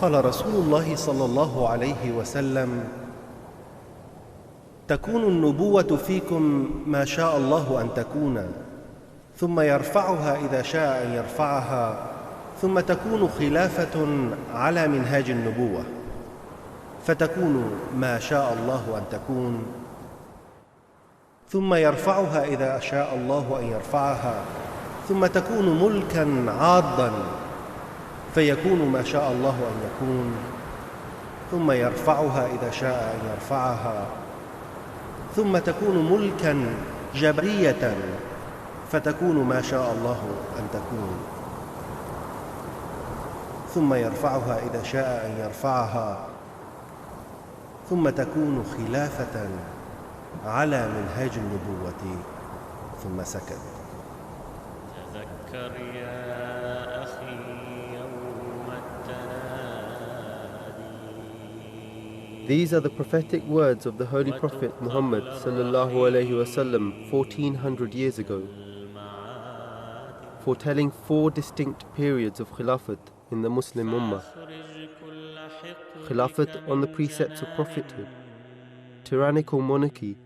قال رسول الله صلى الله عليه وسلم: تكون النبوة فيكم ما شاء الله أن تكون، ثم يرفعها إذا شاء أن يرفعها، ثم تكون خلافة على منهاج النبوة، فتكون ما شاء الله أن تكون، ثم يرفعها إذا شاء الله أن يرفعها، ثم تكون ملكا عاضا فيكون ما شاء الله أن يكون، ثم يرفعها إذا شاء أن يرفعها، ثم تكون ملكا جبرية فتكون ما شاء الله أن تكون، ثم يرفعها إذا شاء أن يرفعها، ثم تكون خلافة على منهاج النبوة. ثم سكت. تذكر يا أخي يوم التنادي. These are the prophetic words of the Holy Prophet Muhammad sallallahu alaihi wasallam 1400 years ago, foretelling 4 distinct periods of Khilafat in the Muslim Ummah. Khilafat on the precepts of prophethood, tyrannical monarchy,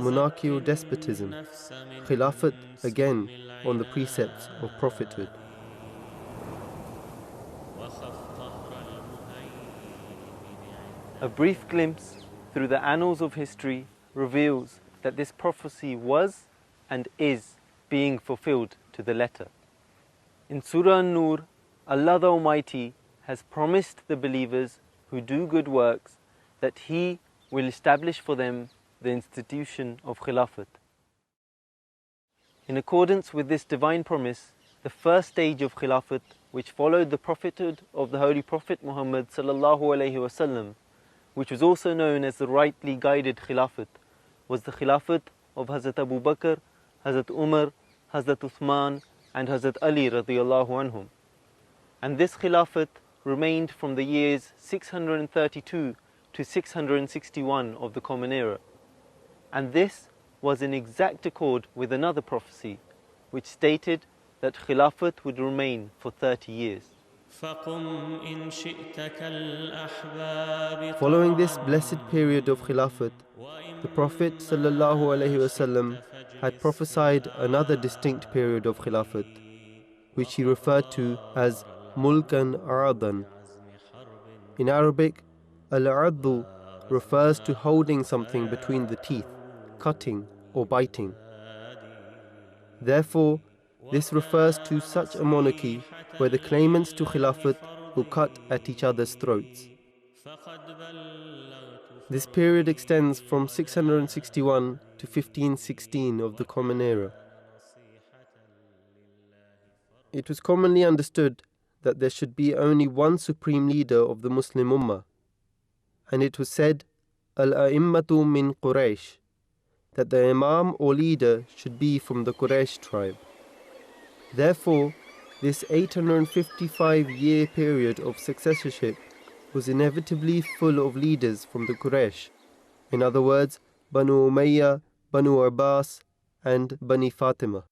monarchical despotism, Khilafat again on the precepts of prophethood. A brief glimpse through the annals of history reveals that this prophecy was and is being fulfilled to the letter. In Surah An-Nur, Allah the Almighty has promised the believers who do good works that He will establish for them the institution of Khilafat. In accordance with this divine promise, the first stage of Khilafat, which followed the prophethood of the Holy Prophet Muhammad sallallahu alaihi wasallam, which was also known as the rightly guided Khilafat, was the Khilafat of Hazrat Abu Bakr, Hazrat Umar, Hazrat Uthman and Hazrat Ali radiyallahu anhum. And this Khilafat remained from the years 632 to 661 of the Common Era. And this was in exact accord with another prophecy, which stated that Khilafat would remain for 30 years. Following this blessed period of Khilafat, the Prophet ﷺ had prophesied another distinct period of Khilafat, which he referred to as Mulkan A'adan. In Arabic, Al-Addu refers to holding something between the teeth, cutting or biting. Therefore, this refers to such a monarchy where the claimants to Khilafat will cut at each other's throats. This period extends from 661 to 1516 of the Common Era. It was commonly understood that there should be only one supreme leader of the Muslim Ummah, and it was said, Al-A'immatu min Quraysh, that the Imam or leader should be from the Quraysh tribe. Therefore, this 855-year period of successorship was inevitably full of leaders from the Quraysh, in other words, Banu Umayyah, Banu Abbas and Bani Fatima.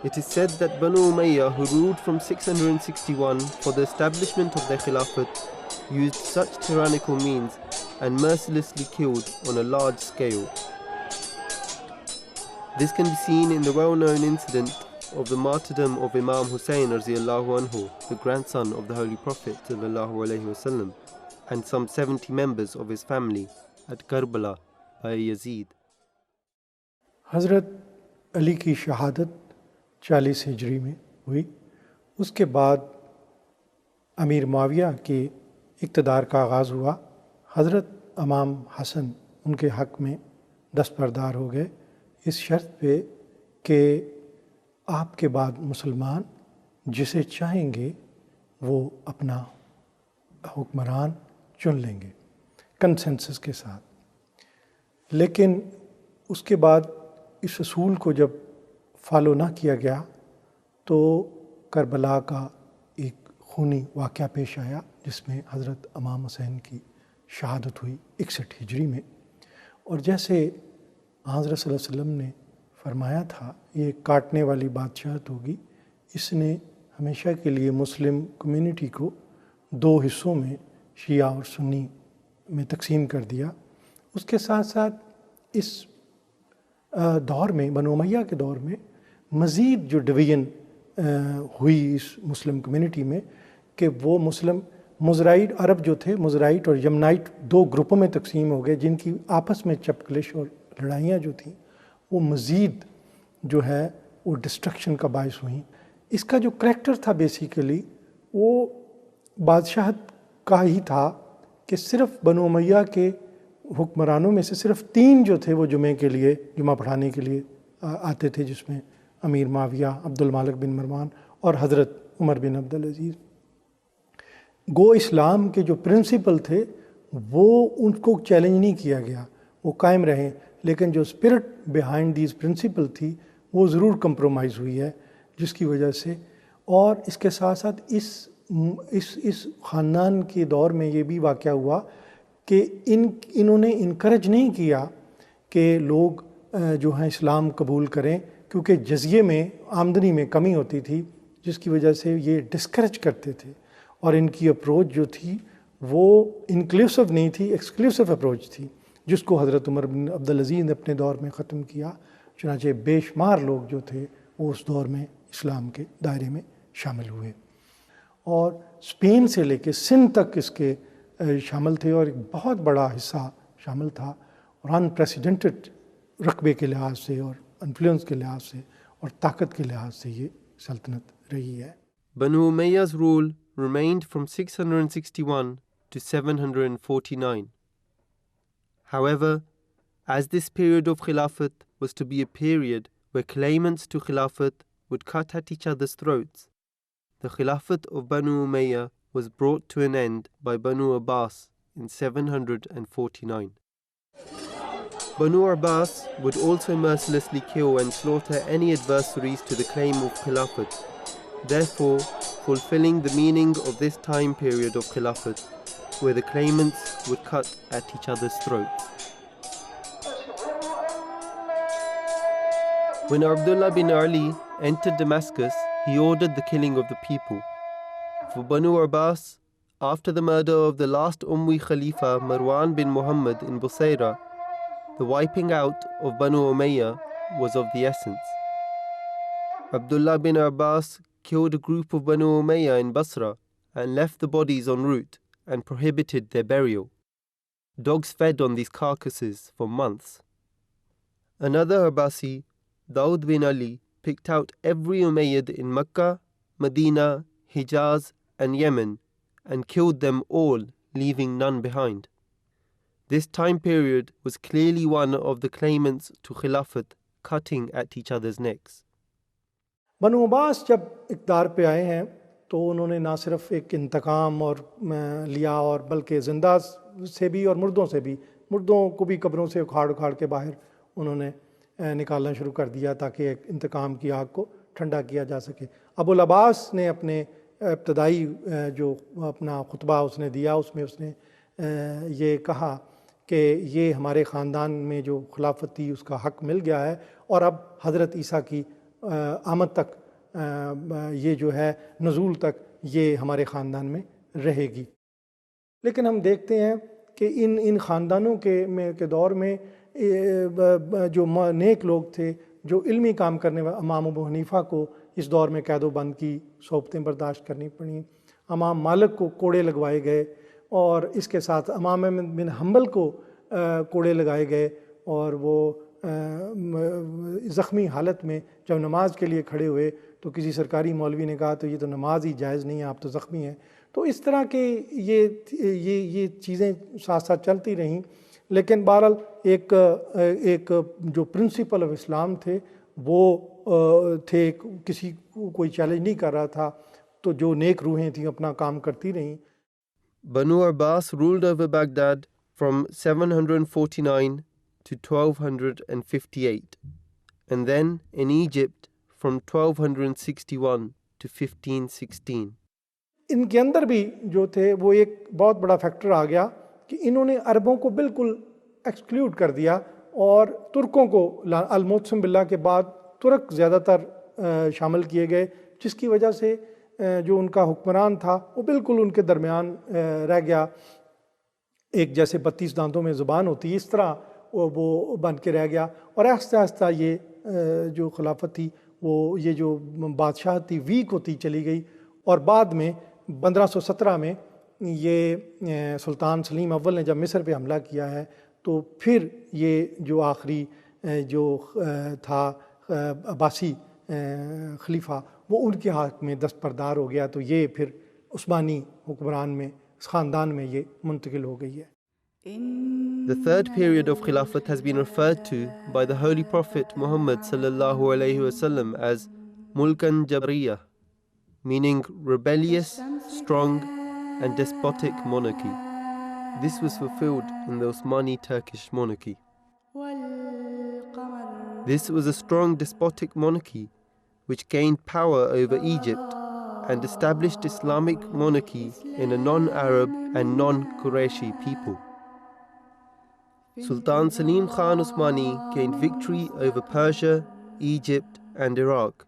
It is said that Banu Umayyah, who ruled from 661 for the establishment of their Khilafat, used such tyrannical means and mercilessly killed on a large scale. This can be seen in the well-known incident of the martyrdom of Imam Hussein radiallahu anhu, the grandson of the Holy Prophet sallallahu alaihi wasallam, and some 70 members of his family at Karbala by Yazid. Hazrat Ali की शहादत 40 हिजरी में हुई। उसके बाद अमीर मुआविया के इक़्तिदार का आगाज़ हुआ। हज़रत इमाम हसन उनके हक़ में दस्तबरदार हो गए, इस शर्त पे कि आपके बाद मुसलमान जिसे चाहेंगे वो अपना हुक्मरान चुन लेंगे कंसेंसस के साथ। लेकिन उसके बाद इस असूल को जब फॉलो ना किया गया तो करबला का एक खूनी वाक़या पेश आया, जिसमें हज़रत इमाम हुसैन की शहादत हुई 61 हिजरी में। और जैसे हज़रत सल्लल्लाहु अलैहि वसल्लम ने फरमाया था, ये काटने वाली बादशाहत होगी, इसने ہمیشہ کے لیے مسلم کمیونٹی کو دو حصوں میں شیعہ اور سنی میں تقسیم کر دیا۔ اس کے ساتھ ساتھ اس دور میں، بنو امیہ کے دور میں، مزید جو ڈویژن ہوئی اس مسلم کمیونٹی میں کہ وہ مسلم مزرائٹ عرب جو تھے، مزرائٹ اور یمنائٹ دو گروپوں میں تقسیم ہو گئے، جن کی آپس میں چپکلش اور لڑائیاں جو تھیں وہ مزید جو ہے وہ ڈسٹرکشن کا باعث ہوئیں۔ اس کا جو کریکٹر تھا بیسیکلی وہ بادشاہت کا ہی تھا کہ صرف بنو امیہ کے حکمرانوں میں سے صرف 3 جو تھے وہ جمعے کے لیے، جمعہ پڑھانے کے لیے آتے تھے، جس میں امیر معاویہ، عبد المالک بن مروان اور حضرت عمر بن عبدالعزیز۔ گو اسلام کے جو پرنسپل تھے وہ ان کو چیلنج نہیں کیا گیا، وہ قائم رہے، لیکن جو اسپرٹ بیہائنڈ دیز پرنسپل تھی وہ ضرور کمپرومائز ہوئی ہے، جس کی وجہ سے، اور اس کے ساتھ ساتھ اس خاندان کے دور میں یہ بھی واقعہ ہوا کہ انہوں نے انکریج نہیں کیا کہ لوگ جو ہیں اسلام قبول کریں، کیونکہ جزیے میں آمدنی میں کمی ہوتی تھی، جس کی وجہ سے یہ ڈسکریج کرتے تھے، اور ان کی اپروچ جو تھی وہ انکلوسیو نہیں تھی، ایکسکلوسیو اپروچ تھی، جس کو حضرت عمر بن عبدالعزیز نے اپنے دور میں ختم کیا۔ چنانچہ بے شمار لوگ جو تھے وہ اس دور میں اسلام کے دائرے میں شامل ہوئے، اور اسپین سے لے کے سندھ تک اس کے شامل تھے، اور ایک بہت بڑا حصہ شامل تھا، اور انپریسیڈنٹڈ رقبے کے لحاظ سے اور انفلوئنس کے لحاظ سے اور طاقت کے لحاظ سے یہ سلطنت رہی ہے۔ Banu Umayyah's rule remained from 661 to 749. However, as this period of Khilafat was to be a period where claimants to Khilafat would cut at each other's throats, the Khilafat of Banu Umayyah was brought to an end by Banu Abbas in 749. Banu Abbas would also mercilessly kill and slaughter any adversaries to the claim of Khilafat, therefore fulfilling the meaning of this time period of Khilafat, where the claimants would cut at each other's throats. When Abdullah bin Ali entered Damascus, he ordered the killing of the people. For Banu Abbas, after the murder of the last Ummi Khalifa Marwan bin Muhammad in Busayra, the wiping out of Banu Umayyah was of the essence. Abdullah bin Abbas killed a group of Banu Umayyah in Basra and left the bodies en route and prohibited their burial. Dogs fed on these carcasses for months. Another Abbasi, Daud bin Ali, picked out every Umayyad in Makkah, Medina, Hijaz and Yemen and killed them all, leaving none behind. This time period was clearly one of the claimants to Khilafat cutting at each other's necks. بنو عباس جب اقتدار پہ آئے ہیں تو انہوں نے نہ صرف ایک انتقام اور لیا، اور بلکہ زندہ سے بھی اور مردوں سے بھی، مردوں کو بھی قبروں سے اکھاڑ کے باہر انہوں نے نکالنا شروع کر دیا تاکہ ایک انتقام کی آگ کو ٹھنڈا کیا جا سکے۔ ابو العباس نے اپنے ابتدائی جو اپنا خطبہ اس نے دیا، اس میں اس نے یہ کہا کہ یہ ہمارے خاندان میں جو خلافت تھی اس کا حق مل گیا ہے، اور اب حضرت عیسیٰ کی آمد تک یہ جو ہے نزول تک یہ ہمارے خاندان میں رہے گی۔ لیکن ہم دیکھتے ہیں کہ ان خاندانوں کے دور میں جو نیک لوگ تھے، جو علمی کام کرنے والے، امام ابو حنیفہ کو اس دور میں قید و بند کی صحبتیں برداشت کرنی پڑیں، امام مالک کو کوڑے لگوائے گئے، اور اس کے ساتھ امام احمد بن حنبل کو کوڑے لگائے گئے، اور وہ زخمی حالت میں جب نماز کے لیے کھڑے ہوئے تو کسی سرکاری مولوی نے کہا تو یہ تو نماز ہی جائز نہیں ہے، آپ تو زخمی ہیں۔ تو اس طرح کے یہ چیزیں ساتھ ساتھ چلتی رہیں، لیکن بہرحال ایک جو پرنسپل آف اسلام تھے وہ تھے، کسی کو کوئی چیلنج نہیں کر رہا تھا، تو جو نیک روحیں تھیں اپنا کام کرتی رہیں۔ Banu Abbas ruled over Baghdad from 749 to 1258, and then in Egypt from 1261 to 1516. ان کے اندر بھی جو تھے وہ ایک بہت بڑا فیکٹر آ گیا کہ انہوں نے عربوں کو بالکل ایکسکلیوڈ کر دیا، اور ترکوں کو المعتصم باللہ کے بعد ترک زیادہ تر شامل کیے گئے، جس کی وجہ سے جو ان کا حکمران تھا وہ بالکل ان کے درمیان رہ گیا، ایک جیسے 32 دانتوں میں زبان ہوتی ہے اس طرح وہ بن کے رہ گیا، اور آہستہ آہستہ یہ جو خلافت تھی وہ یہ جو بادشاہت تھی ویک ہوتی چلی گئی، اور بعد میں 1517 میں یہ سلطان سلیم اول نے جب مصر پہ حملہ کیا ہے تو پھر یہ جو آخری جو تھا عباسی خلیفہ وہ ان کے ہاتھ میں دستبردار ہو گیا، تو یہ پھر عثمانی حکمران میں خاندان میں یہ منتقل ہو گئی ہے۔ The third period of Khilafat has been referred to by the Holy Prophet Muhammad sallallahu alaihi wasallam as Mulkan Jabriyah, meaning rebellious, strong and despotic monarchy. This was fulfilled in the Osmani Turkish monarchy. This was a strong despotic monarchy which gained power over Egypt and established Islamic monarchy in a non-Arab and non-Qurayshi people. Sultan Salim Khan Osmani gained victory over Persia, Egypt and Iraq,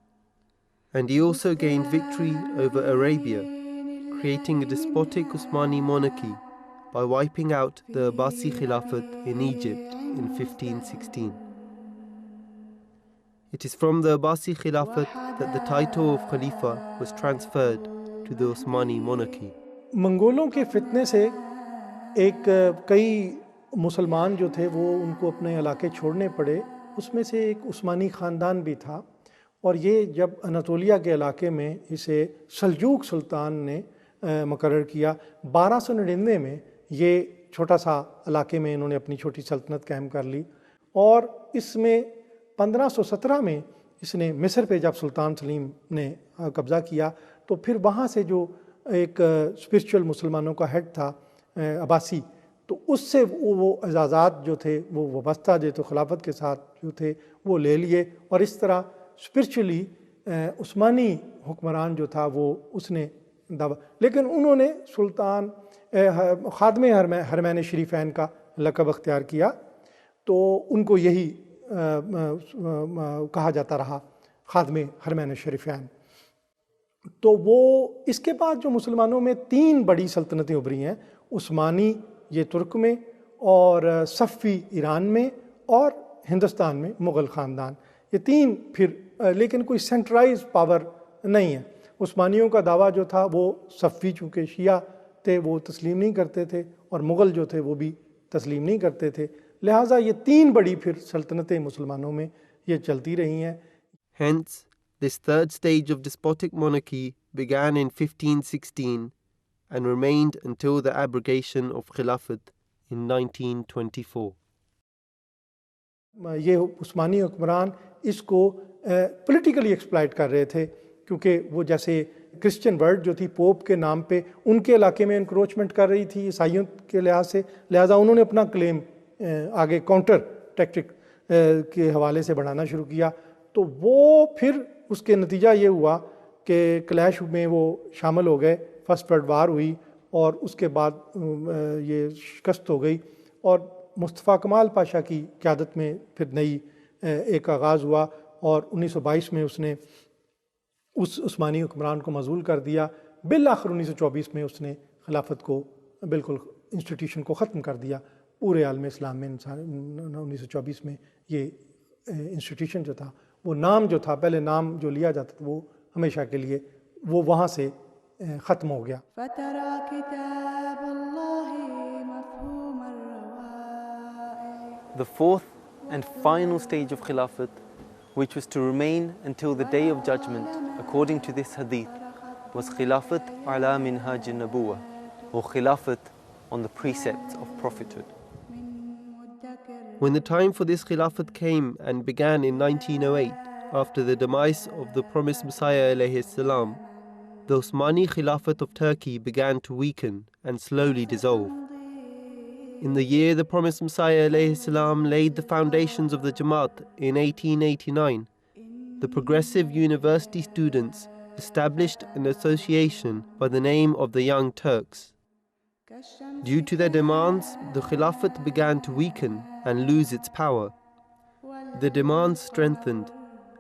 and he also gained victory over Arabia, creating a despotic Osmani monarchy by wiping out the Abbasi Khilafat in Egypt in 1516. It is from the Abbasi Khilafat that the title of Khalifa was transferred to the Osmani monarchy. منگولوں کے فتنے سے ایک کئی مسلمان جو تھے وہ ان کو اپنے علاقے چھوڑنے پڑے، اس میں سے ایک عثمانی خاندان بھی تھا، اور یہ جب اناطولیہ کے علاقے میں اسے سلجوق سلطان نے مقرر کیا 1299 میں، یہ چھوٹا سا علاقے میں انہوں نے اپنی چھوٹی سلطنت قائم کر لی، اور اس میں 1517 میں اس نے مصر پہ جب سلطان سلیم نے قبضہ کیا تو پھر وہاں سے جو ایک اسپرچول مسلمانوں کا ہیڈ تھا عباسی، تو اس سے وہ اعزازات جو تھے وہ وابستہ جو تو خلافت کے ساتھ جو تھے وہ لے لیے، اور اس طرح اسپرچولی عثمانی حکمران جو تھا وہ اس نے دعویٰ، لیکن انہوں نے سلطان خادم حرمین شریفین کا لقب اختیار کیا، تو ان کو یہی کہا جاتا رہا خادم حرمین شریفین۔ تو وہ اس کے بعد جو مسلمانوں میں 3 بڑی سلطنتیں ابھری ہیں، عثمانی یہ ترک میں، اور صفوی ایران میں، اور ہندوستان میں مغل خاندان، یہ 3 پھر، لیکن کوئی سینٹرائز پاور نہیں ہے۔ عثمانیوں کا دعویٰ جو تھا وہ صفوی چونکہ شیعہ تھے وہ تسلیم نہیں کرتے تھے، اور مغل جو تھے وہ بھی تسلیم نہیں کرتے تھے، لہٰذا یہ 3 بڑی پھر سلطنتیں مسلمانوں میں یہ چلتی رہی ہیں۔ Hence, this third stage of despotic monarchy began in 1516 and remained until the abrogation of Khilafat in 1924. یہ عثمانی حکمران اس کو پولیٹیکلی ایکسپلائٹ کر رہے تھے، کیونکہ وہ جیسے کرسچن ورلڈ جو تھی پوپ کے نام پہ ان کے علاقے میں انکروچمنٹ کر رہی تھی عیسائیوں کے لحاظ سے، لہٰذا انہوں نے اپنا کلیم آگے کاؤنٹر ٹیکٹک کے حوالے سے بڑھانا شروع کیا، تو وہ پھر اس کے نتیجہ یہ ہوا کہ کلیش میں وہ شامل ہو گئے، فرسٹ ورلڈ وار ہوئی، اور اس کے بعد یہ شکست ہو گئی، اور مصطفیٰ کمال پاشا کی قیادت میں پھر نئی ایک آغاز ہوا، اور 1922 میں اس نے اس عثمانی حکمران کو معزول کر دیا۔ بالآخر 1924 میں اس نے خلافت کو بالکل انسٹیٹیوشن کو ختم کر دیا پورے عالم اسلام میں۔ 1924 میں یہ انسٹیٹیوشن جو تھا، وہ نام جو تھا، پہلے نام جو لیا جاتا تھا وہ ہمیشہ کے لیے وہ وہاں سے ختم ہو گیا۔ The fourth and final stage of Khilafat, which was to remain until the Day of Judgment, according to this hadith, was Khilafat ala minhaj an-nubuwah, or Khilafat on the precepts of prophethood. When the time for this Khilafat came and began in 1908, after the demise of the promised Messiah alayhi salam, the Osmani Khilafat of Turkey began to weaken and slowly dissolve. In the year the promised Messiah alayhi salam laid the foundations of the Jamaat in 1889, the progressive university students established an association by the name of the Young Turks. Due to their demands, the Khilafat began to weaken and lose its power. The demands strengthened,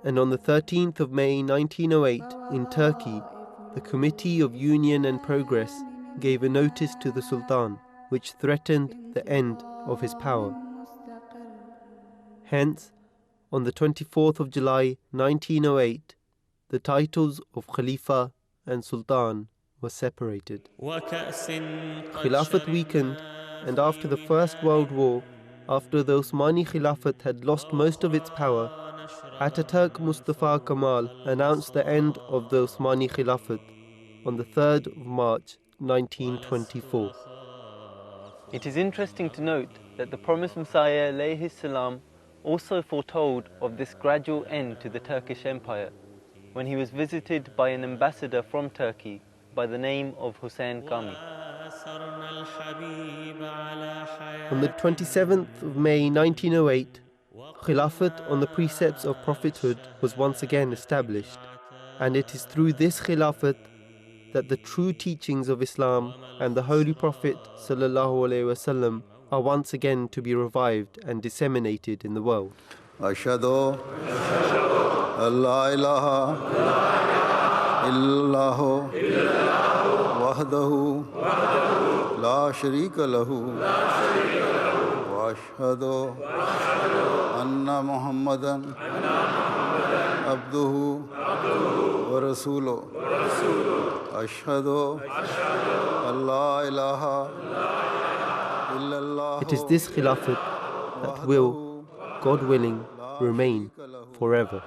and on the 13th of May 1908 in Turkey, the Committee of Union and Progress gave a notice to the Sultan which threatened the end of his power. Hence, on the 24th of July 1908, the titles of Khalifa and Sultan were separated. Khilafat weakened, and after the First World War, after the Osmani Khilafat had lost most of its power, Ataturk Mustafa Kemal announced the end of the Osmani Khilafat on the 3rd of March 1924. It is interesting to note that the promised Messiah alayhi salam also foretold of this gradual end to the Turkish Empire when he was visited by an ambassador from Turkey by the name of Hussein Kami. On the 27th of May 1908, Khilafat on the precepts of prophethood was once again established, and it is through this Khilafat that the true teachings of Islam and the Holy Prophet ﷺ are once again to be revived and disseminated in the world. Ashhadu an la ilaha illallah wahdahu la sharika lahu wa ashhadu anna Muhammadan abduhu wa rasuluhu. Ashhadu an la ilaha illallah. It is this Khilafat that will, God willing, remain forever.